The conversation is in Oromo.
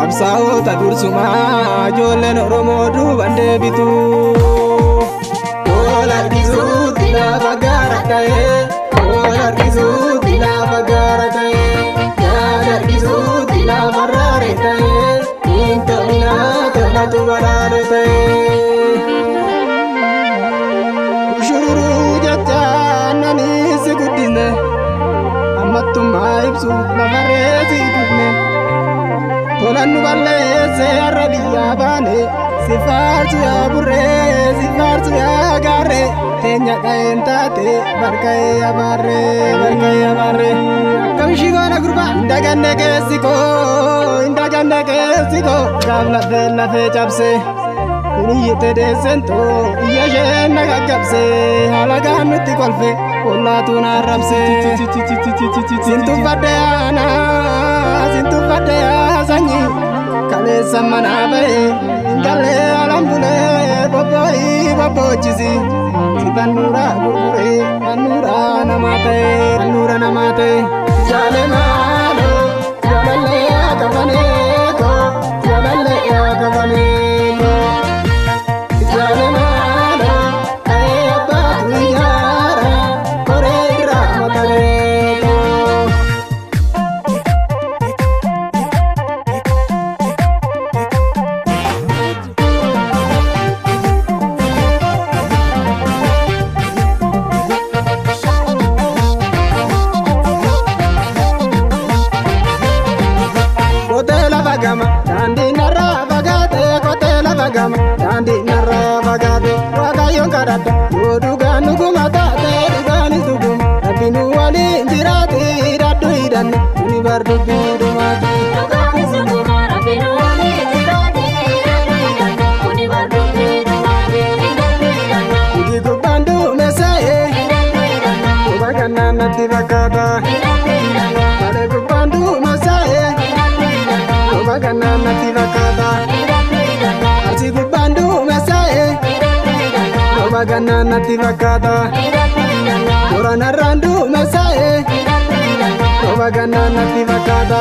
qabsaa'ota dursumaa ijoolleen Oromoo duubaan deebitu. Wal harkisuutti lafa gaara ta'ee, wal harkisuutti lafa gaara ta'ee, yaada harkisuutti lafa raare ta'ee, intaminaa tolatu baraare ta'ee. Ushururuu jechaan nanii si guddisne, ammattummaa ibsuuf lafarree si dubne. Tolan nu balleesse har'a biyyaa baane, si faarsu yaa burree, si faarsu yaa gaarree, teenya dha'een taate barka'ee abaarree, barka'ee abaarree. Akkam shigoona gurbaa indaganne keessi koo, indaganne keessi koo, gaaf lafee cabsee. Hiriyyete deessentoo iyya isheen na gaggabsee, halagaan nutti kolfe ollaatuun arrabsee. Sintuffadhe aanaa, sintuffadhe yaa sanyii, kaleessa manaa ba'ee gallee alan bulee bobboo'ii bobboochisi. Si tannuura gurguree tannuura namaa ta'e, tannuura namaa ta'e. Jaale maaloo jaalallee yaa kafanee koo, jaalallee yaa kafanee. Daandii narraa fagaatee kotee lafa gama, daandii narraa fagaatee waaqayyoon kadhadha. Yoo dhugaan dhuguma taatee dhugaanis dhuguma, rabbi nu waliin jiraate hidhadhu hidhanne kuni bar dubbii dhumaati. Dhugaanis dhuguma, rabbi nu waliin jiraate hidhadhu hidhanne kuni bar dubbii dhumaati. Hidhadhu hidhanne hojii gubbaan duumessa'ee, hidhadhu hidhanne quba kannaan natti fakkaata. Hidhadhu hidhanne malee gubbaan duumessa'ee, quba kannaan natti fakkaata. Arsi gubbaan duumessa'ee, quba kannaan natti fakkaata. Boranarraan duumessa'ee, quba kannaan natti fakkaata.